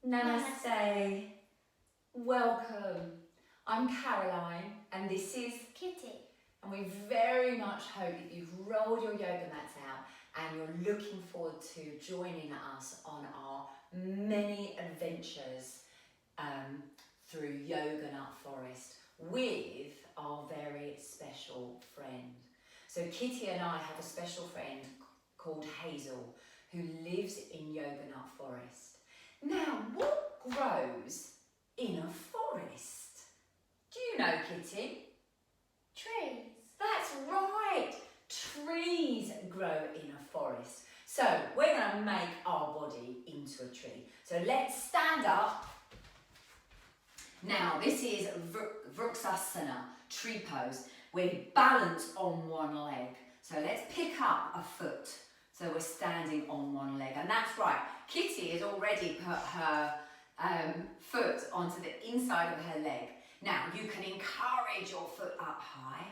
Namaste. Welcome. I'm Caroline and this is Kitty. And we very much hope that you've rolled your yoga mats out and you're looking forward to joining us on our many adventures through Hazelnut Forest with our very special friend. So Kitty and I have a special friend called Hazel who lives in Hazelnut Forest. Now, what grows in a forest? Do you know, Kitty? Trees. That's right! Trees grow in a forest. So we're going to make our body into a tree. So let's stand up. Now this is Vrksasana, tree pose. We balance on one leg. So let's pick up a foot. So we're standing on one leg. And that's right, Kitty has already put her foot onto the inside of her leg. Now you can encourage your foot up high,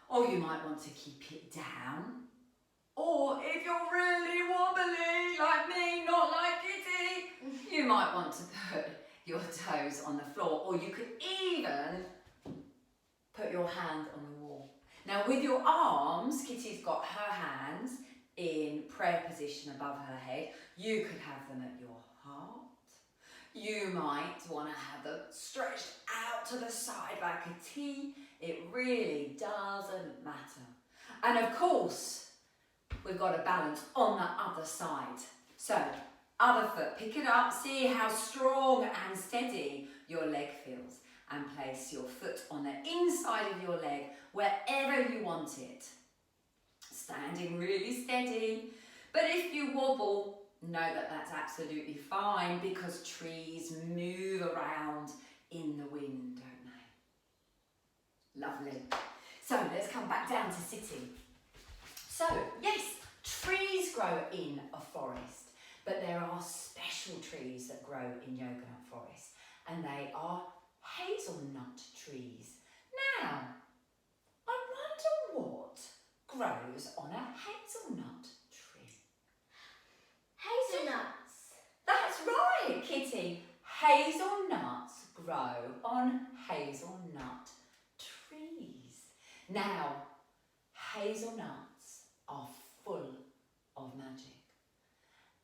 or you might want to keep it down. Or if you're really wobbly, like me, not like Kitty, you might want to put your toes on the floor, or you could even put your hand on the wall. Now with your arms, Kitty's got her hands in prayer position above her head. You could have them at your heart. You might want to have them stretched out to the side like a T. It really doesn't matter. And of course, we've got to balance on the other side. So, other foot, pick it up, see how strong and steady your leg feels. And place your foot on the inside of your leg, wherever you want it. Standing really steady. But if you wobble, know that that's absolutely fine because trees move around in the wind, don't they? Lovely. So let's come back down to sitting. So yes, trees grow in a forest, but there are special trees that grow in Hazelnut Forest, and they are hazelnut trees. Now, I wonder what grows on a hazelnut tree. Hazelnuts. That's right, Kitty. Hazelnuts grow on hazelnut trees. Now, hazelnuts are full of magic.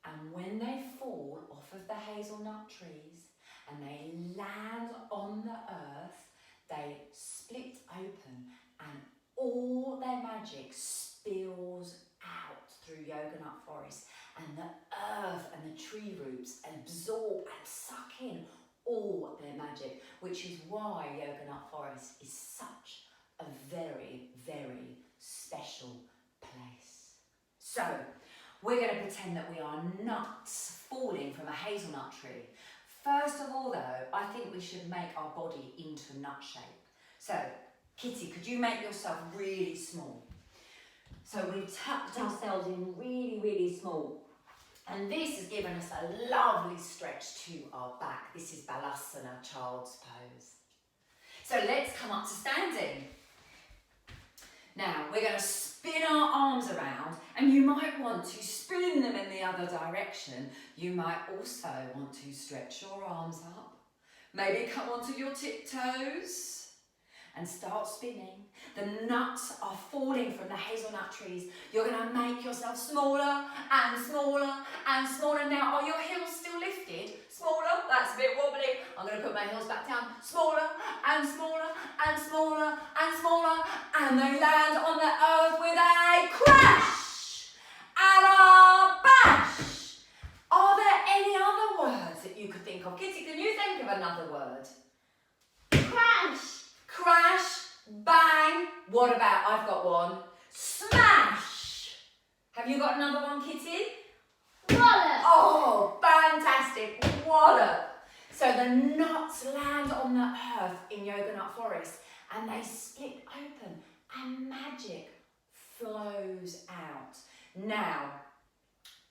And when they fall off of the hazelnut trees and they land on the earth, they split open and all their magic spills out through Hazelnut Forest, and the earth and the tree roots absorb and suck in all their magic, which is why Hazelnut Forest is such a very, very special place. So, we're going to pretend that we are nuts falling from a hazelnut tree. First of all though, I think we should make our body into a nut shape. So, Kitty, could you make yourself really small? So we've tucked ourselves in really, really small. And this has given us a lovely stretch to our back. This is Balasana, child's pose. So let's come up to standing. Now we're going to spin our arms around, and you might want to spin them in the other direction. You might also want to stretch your arms up. Maybe come onto your tiptoes and start spinning. The nuts are falling from the hazelnut trees. You're going to make yourself smaller and smaller and smaller. Now, are your heels still lifted? Smaller, that's a bit wobbly. I'm going to put my heels back down. Smaller and smaller and smaller and smaller. And they land on the earth with a crash and a bash. Are there any other words that you could think of? Kitty, can you think of another word? Crash. Crash, bang. What about, I've got one. Smash. Have you got another one, Kitty? Wallop. Oh, fantastic. Wallop. So the nuts land on the earth in Hazelnut Forest and they split open and magic flows out. Now,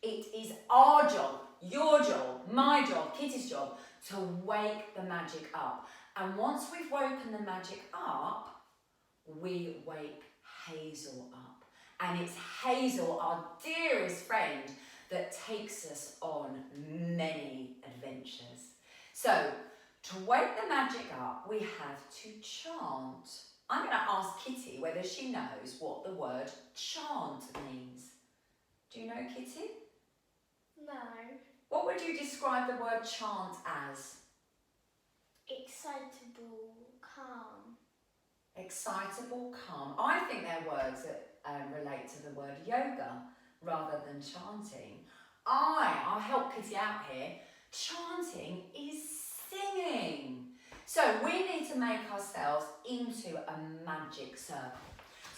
it is our job, your job, my job, Kitty's job, to wake the magic up. And once we've woken the magic up, we wake Hazel up. And it's Hazel, our dearest friend, that takes us on many adventures. So, to wake the magic up, we have to chant. I'm going to ask Kitty whether she knows what the word chant means. Do you know, Kitty? No. What would you describe the word chant as? Excitable, calm. Excitable, calm. I think they're words that relate to the word yoga rather than chanting. I'll help Kitty out here. Chanting is singing. So we need to make ourselves into a magic circle.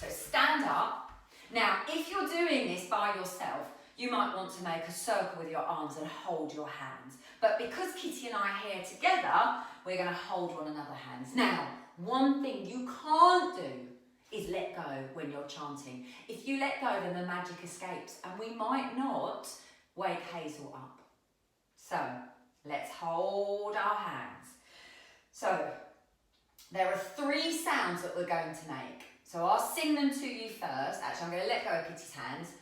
So stand up. Now, if you're doing this by yourself, you might want to make a circle with your arms and hold your hands. But because Kitty and I are here together, we're going to hold one another's hands. Now, one thing you can't do is let go when you're chanting. If you let go, then the magic escapes and we might not wake Hazel up. So, let's hold our hands. So, there are 3 sounds that we're going to make. So I'll sing them to you first. Actually, I'm going to let go of Kitty's hands.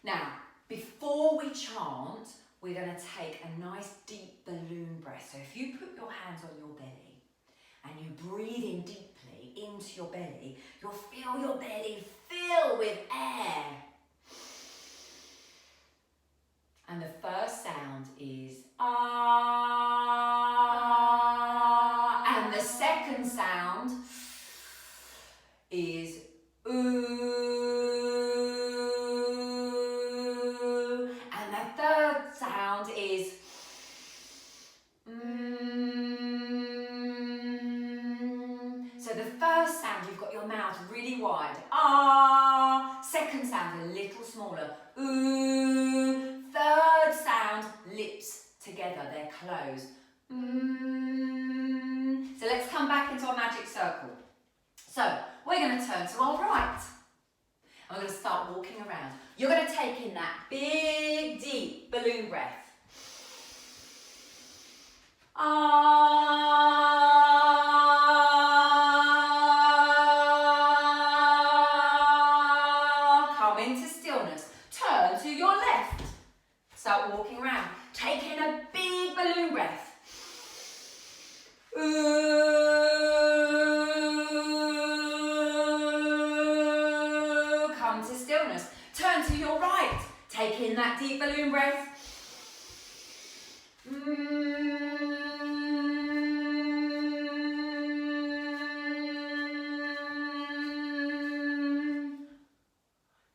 Now, before we chant, we're going to take a nice deep balloon breath. So if you put your hands on your belly and you breathe in deeply into your belly, you'll feel your belly fill with air. And the first sound is ah. And the second sound is ooh. And the third sound is So the first sound, you've got your mouth really wide. Ah. Second sound, a little smaller. Ooh. Third sound, lips together, they're closed. So let's come back into our magic circle. So we're going to turn to our right. And we're going to start walking around. You're going to take in that big, deep balloon breath. Ah. Come into stillness. Turn to your left. Start walking around. Take in a big balloon breath. Ooh. Come to stillness. Turn to your right. Take in that deep balloon breath.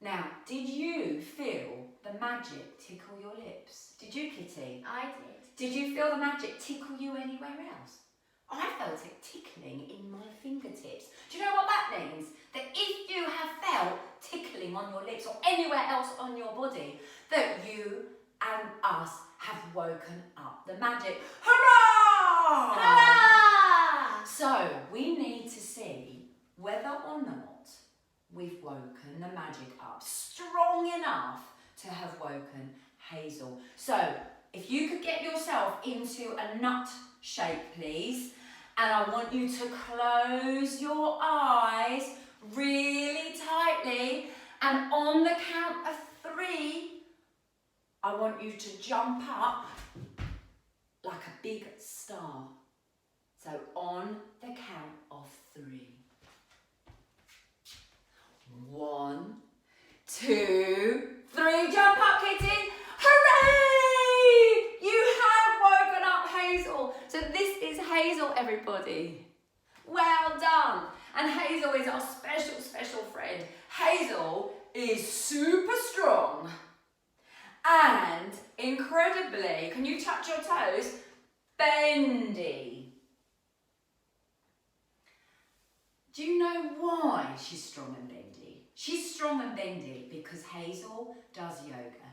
Now, did you feel the magic tickle your lips? Did you, Kitty? I did. Did you feel the magic tickle you anywhere else? I felt it tickling in my fingertips. Do you know what that means? That if you have felt tickling on your lips or anywhere else on your body, that you and us have woken up the magic. Hurrah! Hurrah! So we need to see whether or not we've woken the magic up strong enough to have woken Hazel. So if you could get yourself into a nut shape, please. And I want you to close your eyes really tightly. And on the count of 3, I want you to jump up like a big star. So on the count of 3. 1, 2, 3. Jump up, Kitty. Hooray! You have woken up Hazel. So this is Hazel, everybody. Well done. And Hazel is our special, special friend. Hazel is super strong. And incredibly, can you touch your toes? Bendy. Do you know why she's strong and bendy? She's strong and bendy because Hazel does yoga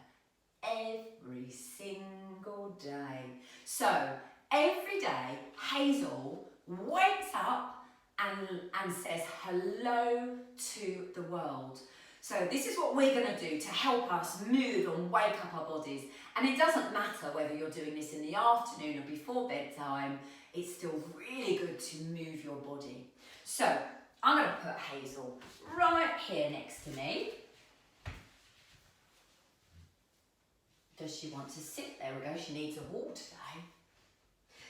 every single day. So every day Hazel wakes up and says hello to the world. So this is what we're going to do to help us move and wake up our bodies. And it doesn't matter whether you're doing this in the afternoon or before bedtime, it's still really good to move your body. So I'm going to put Hazel right here next to me. does she want to sit? There we go, she needs a wall today.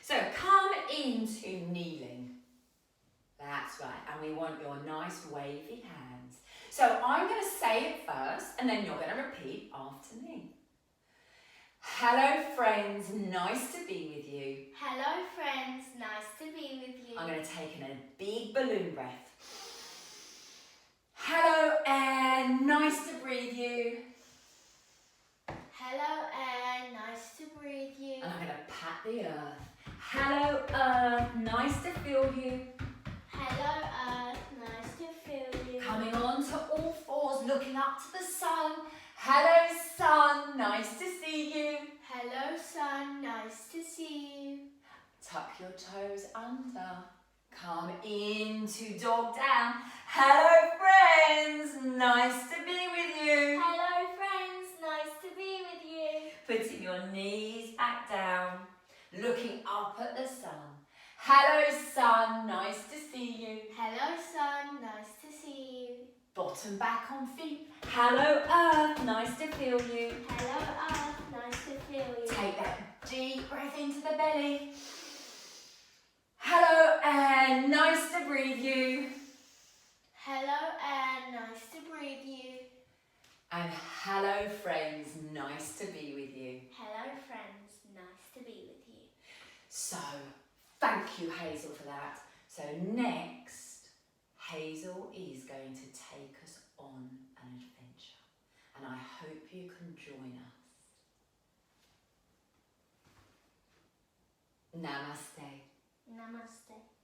So come into kneeling. That's right, and we want your nice wavy hands. So I'm going to say it first, and then you're going to repeat after me. Hello friends, nice to be with you. Hello friends, nice to be with you. I'm going to take in a big balloon breath. Hello air, nice to breathe you. Hello air, nice to breathe you. And I'm going to pat the earth. Hello earth, nice to feel you. Hello earth, nice to feel you. Coming on to all fours, looking up to the sun. Hello sun, nice to see you. Hello sun, nice to see you. Tuck your toes under. Come into dog down. Hello friends, nice to be with you. Hello friends, nice to be with you. Putting your knees back down, looking up at the sun. Hello sun, nice to see you. Hello sun, nice to see you. Bottom back on feet. Hello earth, nice to feel you. Hello earth, nice to feel you. Take that deep breath into the belly. Hello air, nice to breathe you. Hello air, nice to breathe you. And hello friends, nice to be with you. Hello friends, nice to be with you. So, thank you Hazel for that. So next, Hazel is going to take us on an adventure. And I hope you can join us. Namaste. Namaste.